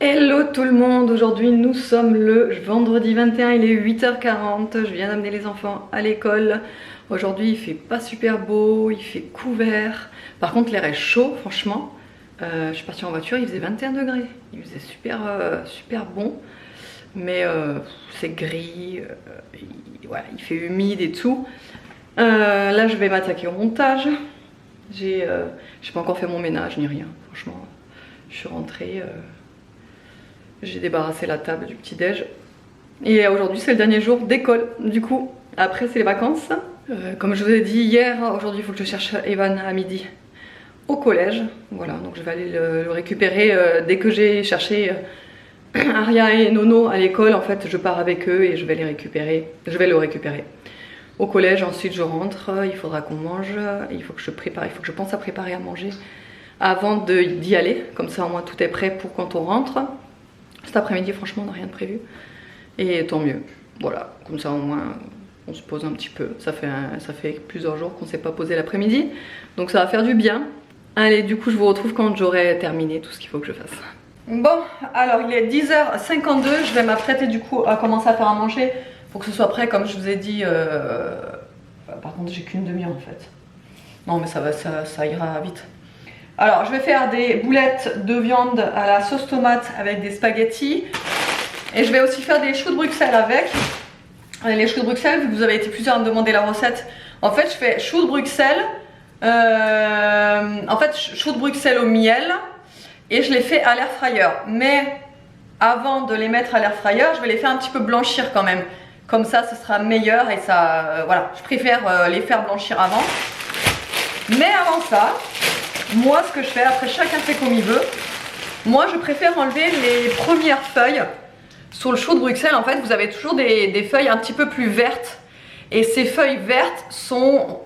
Hello tout le monde, aujourd'hui nous sommes le vendredi 21, il est 8h40, je viens d'amener les enfants à l'école. Aujourd'hui il fait pas super beau, il fait couvert, par contre l'air est chaud franchement. Je suis partie en voiture, il faisait 21 degrés, il faisait super bon, mais c'est gris, il fait humide et tout. Là je vais m'attaquer au montage, j'ai pas encore fait mon ménage ni rien, franchement je suis rentrée. J'ai débarrassé la table du petit-déj. Et aujourd'hui c'est le dernier jour d'école. Du coup, après c'est les vacances. Comme je vous ai dit hier, aujourd'hui il faut que je cherche Evan à midi au collège. Voilà, donc je vais aller le récupérer dès que j'ai cherché Aria et Nono à l'école. En fait, je pars avec eux et je vais les récupérer. Je vais le récupérer au collège. Ensuite je rentre, il faudra qu'on mange. Il faut que je prépare, il faut que je pense à préparer à manger avant d'y aller. Comme ça au moins tout est prêt pour quand on rentre. Cet après-midi, franchement, on n'a rien de prévu. Et tant mieux. Voilà, comme ça au moins, on se pose un petit peu. Ça fait plusieurs jours qu'on ne s'est pas posé l'après-midi. Donc ça va faire du bien. Allez, du coup, je vous retrouve quand j'aurai terminé tout ce qu'il faut que je fasse. Bon, alors il est 10h52. Je vais m'apprêter du coup à commencer à faire à manger. Pour que ce soit prêt, comme je vous ai dit. Par contre, j'ai qu'une demi-heure en fait. Non, mais ça ira vite. Alors je vais faire des boulettes de viande à la sauce tomate avec des spaghettis. Et je vais aussi faire des choux de Bruxelles avec. Les choux de Bruxelles, vu que vous avez été plusieurs à me demander la recette. En fait je fais choux de Bruxelles. Choux de Bruxelles au miel. Et je les fais à l'air fryer. Mais avant de les mettre à l'air fryer, je vais les faire un petit peu blanchir quand même. Comme ça, ce sera meilleur et ça... voilà, je préfère les faire blanchir avant. Mais avant ça... Moi, ce que je fais, après chacun fait comme il veut. Moi, je préfère enlever les premières feuilles. Sur le chou de Bruxelles, en fait, vous avez toujours des feuilles un petit peu plus vertes. Et ces feuilles vertes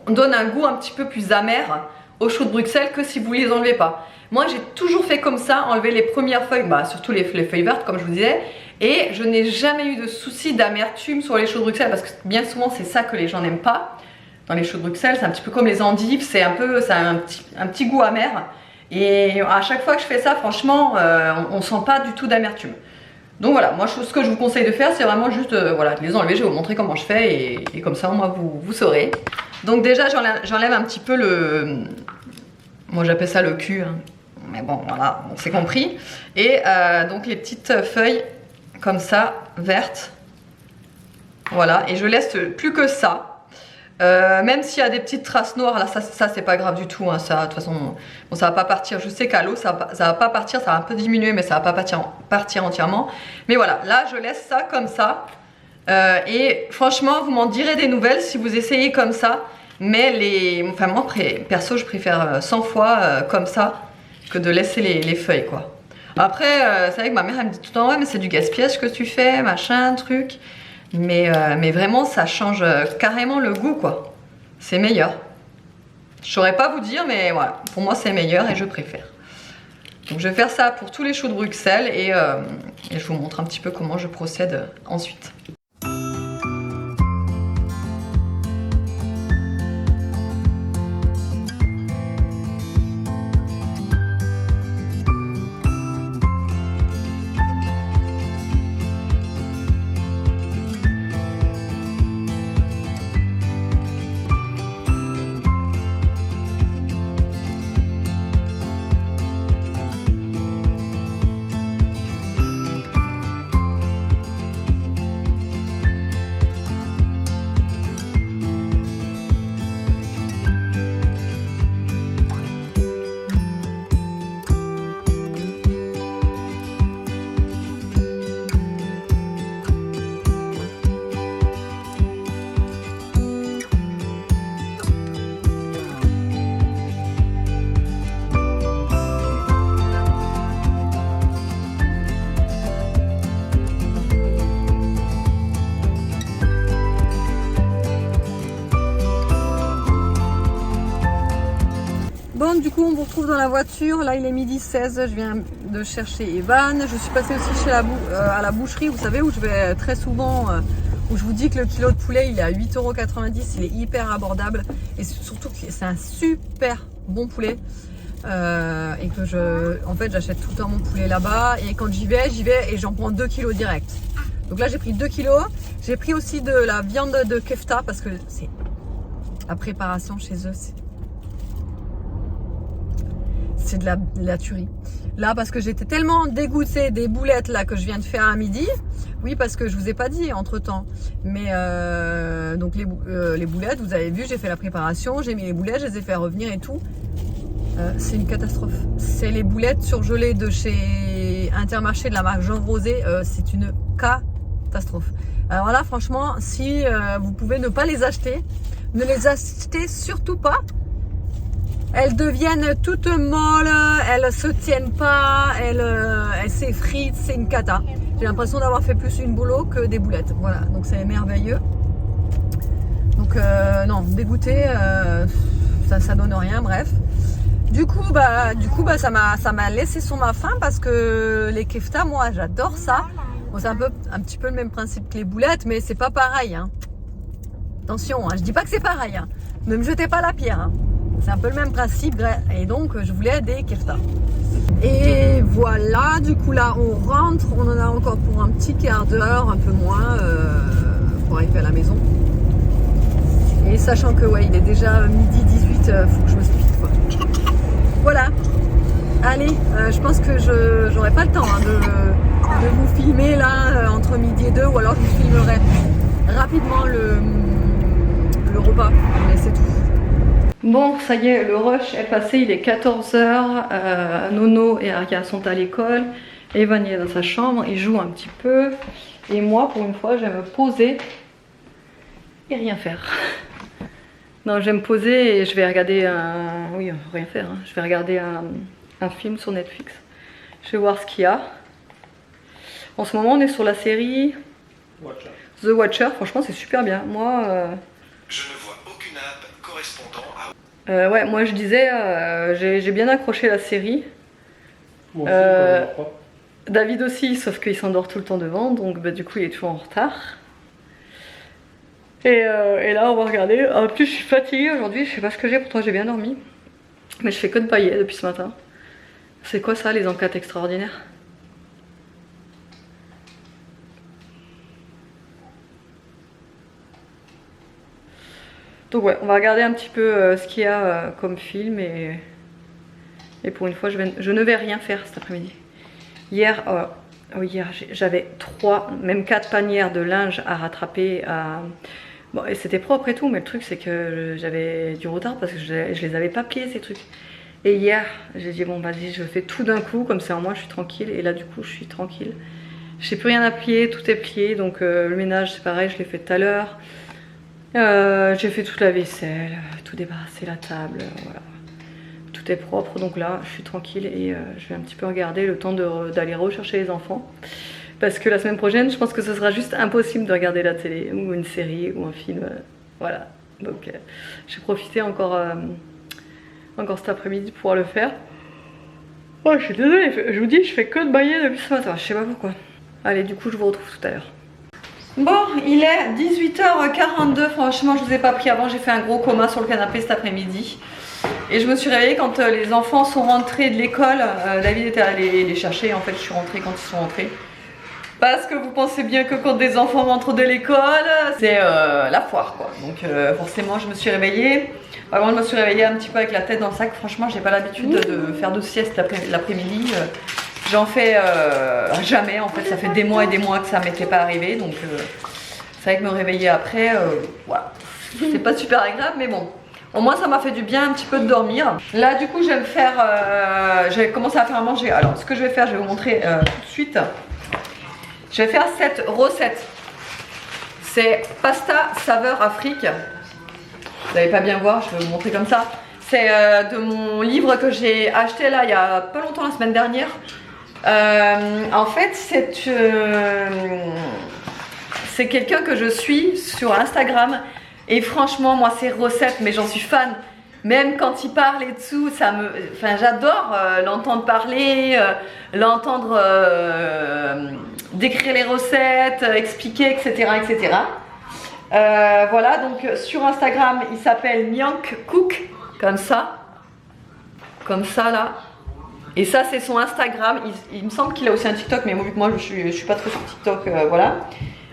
donnent un goût un petit peu plus amer au chou de Bruxelles que si vous les enlevez pas. Moi, j'ai toujours fait comme ça, enlever les premières feuilles, surtout les feuilles vertes, comme je vous disais. Et je n'ai jamais eu de souci d'amertume sur les choux de Bruxelles, parce que bien souvent, c'est ça que les gens n'aiment pas. Dans les choux de Bruxelles, c'est un petit peu comme les endives, ça a un petit goût amer. Et à chaque fois que je fais ça, franchement, on sent pas du tout d'amertume. Donc voilà, moi ce que je vous conseille de faire, c'est vraiment juste voilà, de les enlever. Je vais vous montrer comment je fais et comme ça, moi, vous saurez. Donc déjà, j'enlève un petit peu le... Moi, j'appelle ça le cul. Hein. Mais bon, voilà, on s'est compris. Et donc les petites feuilles comme ça, vertes. Voilà, et je laisse plus que ça. Même s'il y a des petites traces noires, là ça c'est pas grave du tout, hein, ça de toute façon bon, ça va pas partir, je sais qu'à l'eau ça va pas partir, ça va un peu diminuer mais ça va pas partir entièrement. Mais voilà, là je laisse ça comme ça et franchement vous m'en direz des nouvelles si vous essayez comme ça. Mais moi perso je préfère 100 fois comme ça que de laisser les feuilles quoi. Après c'est vrai que ma mère elle me dit tout le temps ouais mais c'est du gaspillage que tu fais, machin, truc. Mais vraiment ça change carrément le goût quoi. C'est meilleur. Je saurais pas vous dire mais voilà, pour moi c'est meilleur et je préfère. Donc je vais faire ça pour tous les choux de Bruxelles et je vous montre un petit peu comment je procède ensuite. Bon, du coup on vous retrouve dans la voiture, là il est midi 16, je viens de chercher Evan, je suis passée aussi à la boucherie, vous savez où je vais très souvent, où je vous dis que le kilo de poulet il est à 8,90 €, il est hyper abordable et surtout que c'est un super bon poulet. et que en fait j'achète tout le temps mon poulet là-bas et quand j'y vais et j'en prends 2 kilos direct. Donc là j'ai pris 2 kilos. J'ai pris aussi de la viande de kefta parce que c'est la préparation chez eux, c'est de la tuerie. Là parce que j'étais tellement dégoûtée des boulettes là que je viens de faire à midi. Oui parce que je vous ai pas dit entre temps. Mais donc les boulettes, vous avez vu, j'ai fait la préparation, j'ai mis les boulettes, je les ai fait revenir et tout. C'est une catastrophe. C'est les boulettes surgelées de chez Intermarché de la marque Jean Rosé. C'est une catastrophe. Alors là, franchement, si vous pouvez ne pas les acheter, ne les achetez surtout pas. Elles deviennent toutes molles, elles se tiennent pas, elles s'effritent, c'est une cata. J'ai l'impression d'avoir fait plus une boulot que des boulettes. Voilà, donc c'est merveilleux. Donc non, dégoûté, ça donne rien, bref. Du coup, ça m'a laissé sur ma faim parce que les kefta, moi, j'adore ça. Bon, c'est un petit peu le même principe que les boulettes, mais c'est pas pareil. Hein. Attention, hein, je dis pas que c'est pareil. Hein. Ne me jetez pas la pierre. Hein. C'est un peu le même principe et donc je voulais des kefta. Et voilà, du coup là, on rentre. On en a encore pour un petit quart d'heure, un peu moins, pour arriver à la maison. Et sachant que ouais, il est déjà midi 18, faut que je me speed quoi. Voilà, allez, je pense que j'aurai pas le temps hein, de vous filmer là entre midi et 2 ou alors je vous filmerai rapidement le repas, mais c'est tout. Bon, ça y est, le rush est passé, il est 14 h. Nono et Aria sont à l'école, Evan est dans sa chambre, il joue un petit peu et moi pour une fois je vais me poser et rien faire. Non, je vais me poser et je vais regarder oui, rien faire, hein. Je vais regarder un film sur Netflix. Je vais voir ce qu'il y a. En ce moment, on est sur la série The Watcher. Franchement, c'est super bien. Moi, je ne vois aucune app correspondant à... ouais, moi je disais, j'ai bien accroché la série. Moi aussi, David aussi, sauf qu'il s'endort tout le temps devant, donc bah, du coup il est toujours en retard. Et là on va regarder. En plus je suis fatiguée aujourd'hui, je sais pas ce que j'ai, pourtant j'ai bien dormi. Mais je fais que de bailler depuis ce matin. C'est quoi ça, les enquêtes extraordinaires? Donc ouais, on va regarder un petit peu ce qu'il y a comme film et pour une fois je ne vais rien faire cet après-midi. Hier, hier j'avais 3, même 4 panières de linge à rattraper. Bon, et c'était propre et tout, mais le truc c'est que j'avais du retard parce que je les avais pas pliés ces trucs. Et hier, j'ai dit bon vas-y, je fais tout d'un coup, comme ça au moins je suis tranquille. Et là du coup je suis tranquille. J'ai plus rien à plier, tout est plié. Donc le ménage c'est pareil, je l'ai fait tout à l'heure. J'ai fait toute la vaisselle, tout débarrassé, la table, voilà. Tout est propre, donc là je suis tranquille et je vais un petit peu regarder le temps d'aller rechercher les enfants. Parce que la semaine prochaine, je pense que ce sera juste impossible de regarder la télé ou une série ou un film. Voilà, donc j'ai profité encore cet après-midi de pouvoir le faire. Oh, je suis désolée, je vous dis, je fais que de bailler depuis ce matin, je sais pas pourquoi. Allez, du coup, je vous retrouve tout à l'heure. Bon, il est 18 h 42, franchement, je vous ai pas pris avant, j'ai fait un gros coma sur le canapé cet après-midi. Et je me suis réveillée quand les enfants sont rentrés de l'école. David était allé les chercher, en fait, je suis rentrée quand ils sont rentrés. Parce que vous pensez bien que quand des enfants rentrent de l'école, c'est la foire quoi. Donc forcément je me suis réveillée. Par contre je me suis réveillée un petit peu avec la tête dans le sac. Franchement j'ai pas l'habitude de faire de sieste l'après-midi. J'en fais jamais en fait. Ça fait des mois et des mois que ça m'était pas arrivé. Donc c'est vrai que me réveiller après, voilà. C'est pas super agréable mais bon. Au moins ça m'a fait du bien un petit peu de dormir. Là du coup je vais me faire... j'ai commencé à faire à manger. Alors ce que je vais faire, je vais vous montrer tout de suite. Je vais faire cette recette. C'est pasta saveur Afrique. Vous n'allez pas bien voir, je vais vous montrer comme ça. C'est de mon livre que j'ai acheté là il y a pas longtemps, la semaine dernière. En fait, c'est quelqu'un que je suis sur Instagram. Et franchement, moi, ces recettes, mais j'en suis fan. Même quand il parle et tout, enfin, j'adore l'entendre parler, l'entendre décrire les recettes, expliquer, etc. etc. Voilà, donc sur Instagram, il s'appelle Nyank Cook, comme ça. comme ça là. Et ça c'est son Instagram, il me semble qu'il a aussi un TikTok, mais vu que moi je suis pas trop sur TikTok, voilà.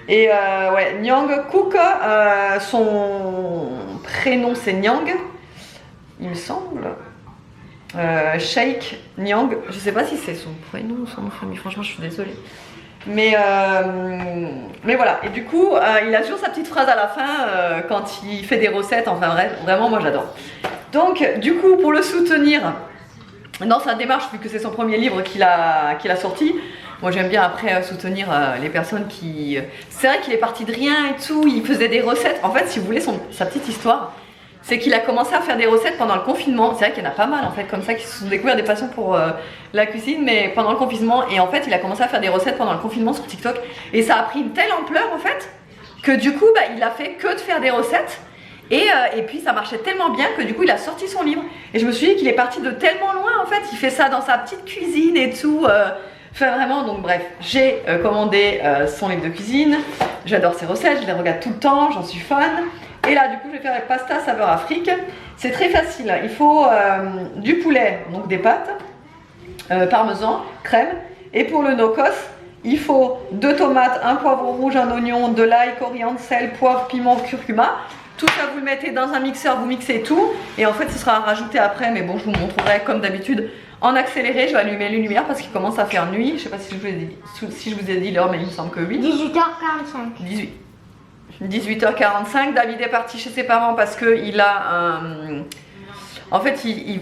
Et ouais, Nyang Cook, son prénom c'est Nyang, il me semble. Sheikh Nyang, je sais pas si c'est son prénom ou son nom de famille, franchement je suis désolée. Mais voilà, et du coup il a toujours sa petite phrase à la fin quand il fait des recettes, enfin bref, vraiment moi j'adore. Donc du coup pour le soutenir dans sa démarche, vu que c'est son premier livre qu'il a sorti, moi j'aime bien après soutenir les personnes qui... C'est vrai qu'il est parti de rien et tout, il faisait des recettes. En fait si vous voulez sa petite histoire, c'est qu'il a commencé à faire des recettes pendant le confinement. C'est vrai qu'il y en a pas mal en fait comme ça qui se sont découvert des passions pour la cuisine, mais pendant le confinement. Et en fait il a commencé à faire des recettes pendant le confinement sur TikTok. Et ça a pris une telle ampleur en fait que du coup bah, il a fait que de faire des recettes. Et puis ça marchait tellement bien que du coup il a sorti son livre. Et je me suis dit qu'il est parti de tellement loin en fait. Il fait ça dans sa petite cuisine et tout. Enfin vraiment, donc bref, j'ai commandé son livre de cuisine. J'adore ses recettes, je les regarde tout le temps, j'en suis fan. Et là du coup je vais faire les pasta saveur Afrique. C'est très facile, il faut du poulet, donc des pâtes, parmesan, crème. Et pour le no-cos, il faut 2 tomates, un poivron rouge, un oignon, de l'ail, coriandre, sel, poivre, piment, curcuma. Tout ça vous le mettez dans un mixeur, vous mixez tout. Et en fait ce sera rajouté après, mais bon je vous montrerai comme d'habitude en accéléré. Je vais allumer les lumières parce qu'il commence à faire nuit. Je sais pas si je vous ai dit l'heure, mais il me semble que oui. 18h45. 18h45. David est parti chez ses parents parce que il a un... En fait il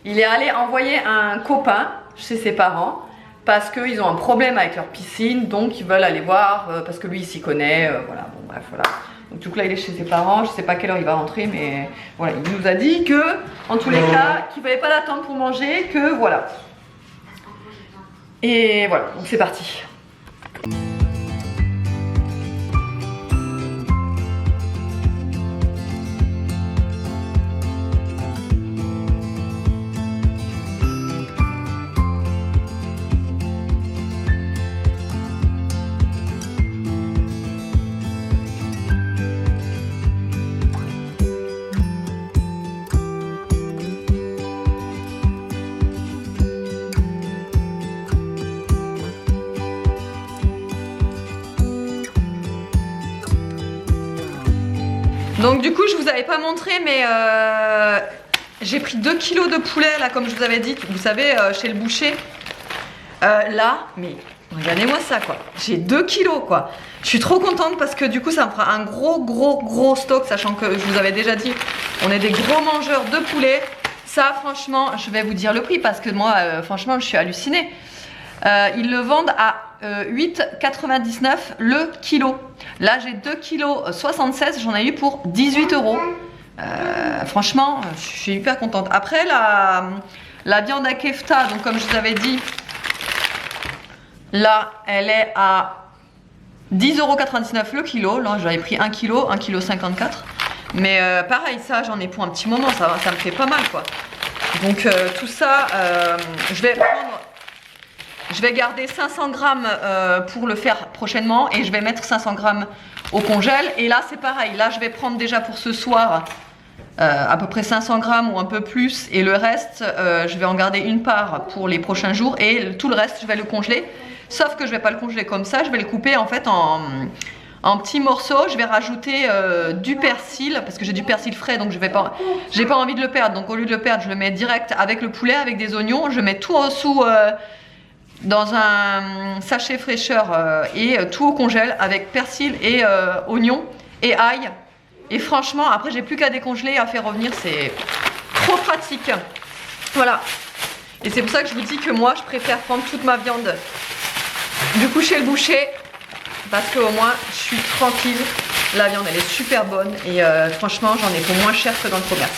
est allé envoyer un copain chez ses parents parce qu'ils ont un problème avec leur piscine, donc ils veulent aller voir parce que lui il s'y connaît, voilà, bon bref, voilà. Donc du coup là il est chez ses parents, je sais pas à quelle heure il va rentrer, mais voilà, il nous a dit que, en tous les cas, qu'il fallait pas l'attendre pour manger, que voilà. Et voilà, donc c'est parti. Donc du coup je vous avais pas montré, mais j'ai pris 2 kilos de poulet là, comme je vous avais dit, vous savez, chez le boucher. Là, mais regardez-moi ça quoi, j'ai 2 kilos quoi. Je suis trop contente parce que du coup ça me fera un gros stock, sachant que je vous avais déjà dit, on est des gros mangeurs de poulet. Ça franchement, je vais vous dire le prix parce que moi franchement je suis hallucinée. Ils le vendent à 8,99 le kilo. Là j'ai 2,76 kg, j'en ai eu pour 18 €. Franchement je suis hyper contente. Après la viande à kefta, donc comme je vous avais dit, là elle est à 10,99 € le kilo. Là j'avais pris 1 kg, 1,54 kg. Mais pareil, ça j'en ai pour un petit moment, ça me fait pas mal quoi. Donc tout ça, je vais garder 500 grammes pour le faire prochainement et je vais mettre 500 grammes au congèle. Et là c'est pareil, là je vais prendre déjà pour ce soir à peu près 500 grammes ou un peu plus. Et le reste, je vais en garder une part pour les prochains jours. Et tout le reste, je vais le congeler. Sauf que je vais pas le congeler comme ça, je vais le couper en fait en petits morceaux. Je vais rajouter du persil, parce que j'ai du persil frais, donc j'ai pas envie de le perdre. Donc au lieu de le perdre, je le mets direct avec le poulet, avec des oignons. Je mets tout en dessous dans un sachet fraîcheur et tout au congèle avec persil et oignons et ail. Et franchement, après j'ai plus qu'à décongeler et à faire revenir, c'est trop pratique. Voilà. Et c'est pour ça que je vous dis que moi je préfère prendre toute ma viande du coup chez le boucher, parce qu'au moins je suis tranquille. La viande elle est super bonne et franchement j'en ai pour moins cher que dans le commerce.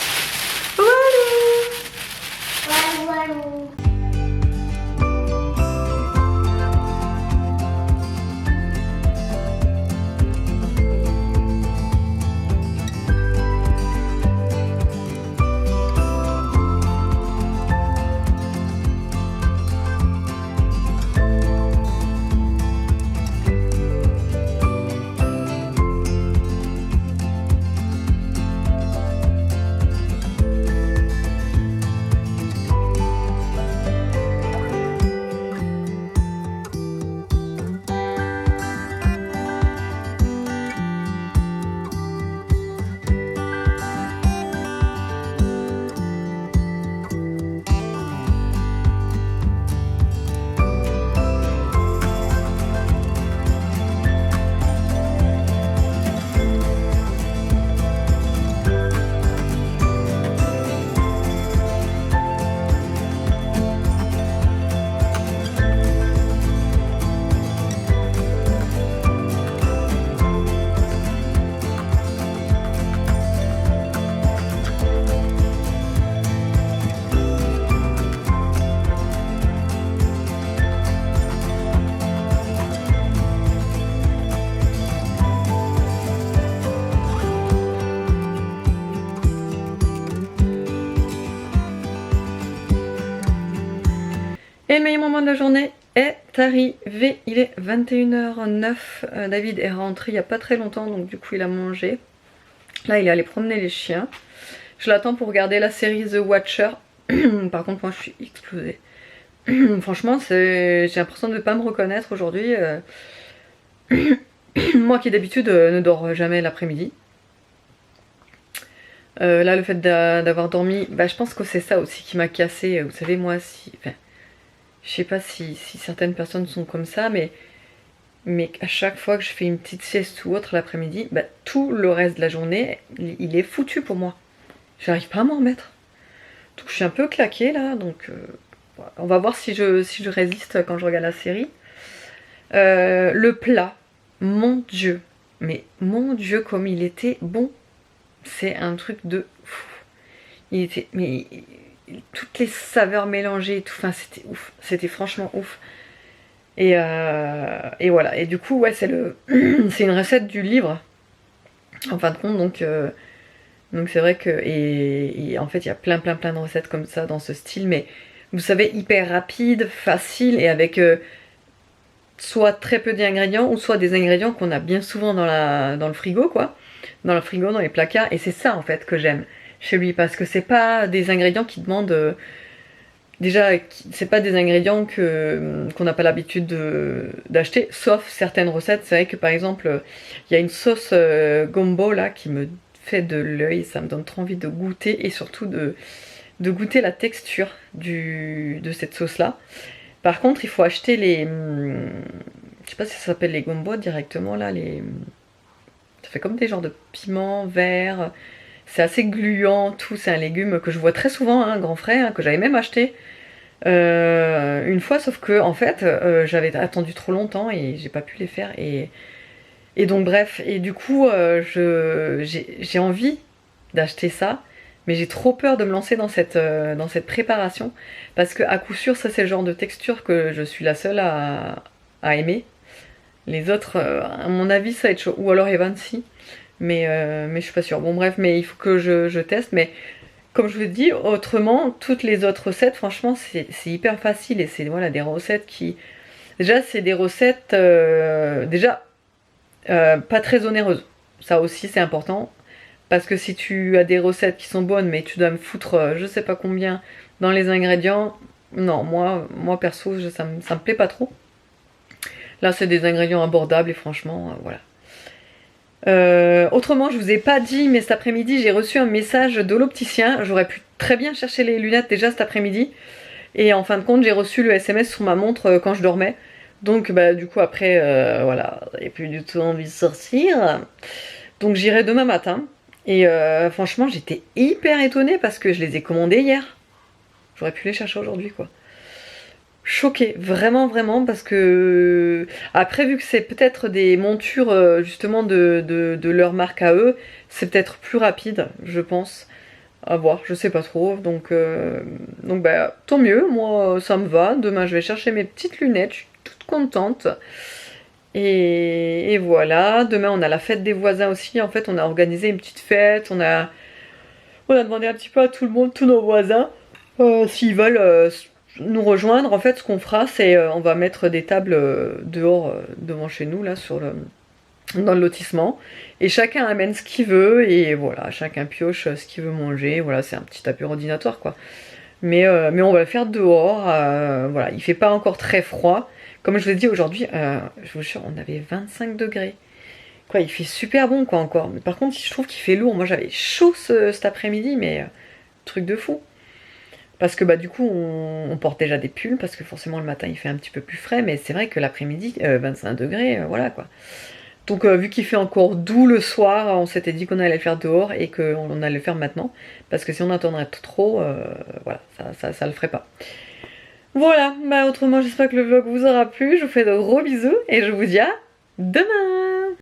Voilà. Et le meilleur moment de la journée est arrivé. Il est 21h09. David est rentré il n'y a pas très longtemps, donc du coup il a mangé. Là il est allé promener les chiens. Je l'attends pour regarder la série The Watcher. Par contre moi je suis explosée. Franchement j'ai l'impression de ne pas me reconnaître aujourd'hui. Moi qui d'habitude ne dors jamais l'après-midi. Là le fait d'avoir dormi, bah, je pense que c'est ça aussi qui m'a cassé. Vous savez moi si... Enfin, je sais pas si certaines personnes sont comme ça, mais à chaque fois que je fais une petite sieste ou autre l'après-midi, bah, tout le reste de la journée, il est foutu pour moi. J'arrive pas à m'en remettre. Donc je suis un peu claquée là, donc on va voir si je résiste quand je regarde la série. Le plat, mon Dieu, mais mon Dieu comme il était bon. C'est un truc de fou. Il était... Mais toutes les saveurs mélangées et tout, enfin c'était ouf. C'était franchement ouf. Et voilà. Et du coup, ouais, c'est une recette du livre. En fin de compte, donc c'est vrai que... Et en fait, il y a plein de recettes comme ça dans ce style, mais vous savez, hyper rapide, facile, et avec soit très peu d'ingrédients, ou soit des ingrédients qu'on a bien souvent dans le frigo, quoi. Dans le frigo, dans les placards, et c'est ça en fait que j'aime chez lui, parce que c'est pas des ingrédients qui demandent déjà, c'est pas des ingrédients qu'on n'a pas l'habitude d'acheter, sauf certaines recettes. C'est vrai que par exemple il y a une sauce gombo là qui me fait de l'œil, ça me donne trop envie de goûter, et surtout de goûter la texture de cette sauce là. Par contre il faut acheter les je sais pas si ça s'appelle les gombo directement là, ça fait comme des genres de piments verts. C'est assez gluant, tout. C'est un légume que je vois très souvent, hein, grand frère, hein, que j'avais même acheté une fois, sauf que en fait, j'avais attendu trop longtemps et j'ai pas pu les faire. Et donc bref, et du coup, j'ai envie d'acheter ça, mais j'ai trop peur de me lancer dans cette préparation, parce que à coup sûr, ça c'est le genre de texture que je suis la seule à aimer. Les autres, à mon avis, ça va être chaud. Ou alors Evan, si. Mais je suis pas sûre. Bon bref, mais il faut que je teste. Mais comme je vous dis, autrement, toutes les autres recettes, franchement, c'est hyper facile. Et c'est voilà, des recettes qui... Déjà, c'est des recettes... pas très onéreuses. Ça aussi, c'est important. Parce que si tu as des recettes qui sont bonnes, mais tu dois me foutre je sais pas combien dans les ingrédients... Non, moi perso, ça me plaît pas trop. Là, c'est des ingrédients abordables et franchement, voilà. Autrement, je vous ai pas dit, mais cet après-midi, j'ai reçu un message de l'opticien. J'aurais pu très bien chercher les lunettes déjà cet après-midi. Et en fin de compte, j'ai reçu le SMS sur ma montre quand je dormais. Donc, bah, du coup, après, voilà, j'avais plus du tout envie de sortir. Donc, j'irai demain matin. Et franchement, j'étais hyper étonnée parce que je les ai commandés hier. J'aurais pu les chercher aujourd'hui, quoi. Choquée, vraiment, parce que après, vu que c'est peut-être des montures justement de leur marque à eux, c'est peut-être plus rapide, je pense. À voir, je sais pas trop. Donc bah tant mieux, moi ça me va. Demain je vais chercher mes petites lunettes, je suis toute contente. Et voilà, demain on a la fête des voisins aussi. En fait, on a organisé une petite fête, on a demandé un petit peu à tout le monde, tous nos voisins, s'ils veulent nous rejoindre. En fait, ce qu'on fera, c'est on va mettre des tables dehors devant chez nous, là, dans le lotissement, et chacun amène ce qu'il veut, et voilà, chacun pioche ce qu'il veut manger. Voilà, c'est un petit tapis ordinatoire, quoi. Mais on va le faire dehors. Voilà, il fait pas encore très froid. Comme je vous ai dit aujourd'hui, je vous jure, on avait 25 degrés. Quoi, il fait super bon, quoi, encore. Mais par contre, je trouve qu'il fait lourd. Moi, j'avais chaud cet après-midi, mais truc de fou. Parce que bah du coup on porte déjà des pulls, parce que forcément le matin il fait un petit peu plus frais, mais c'est vrai que l'après-midi 25 degrés, voilà quoi. Donc vu qu'il fait encore doux le soir, on s'était dit qu'on allait le faire dehors et qu'on allait le faire maintenant, parce que si on attendrait trop, voilà, ça le ferait pas. Voilà, bah autrement j'espère que le vlog vous aura plu, je vous fais de gros bisous et je vous dis à demain.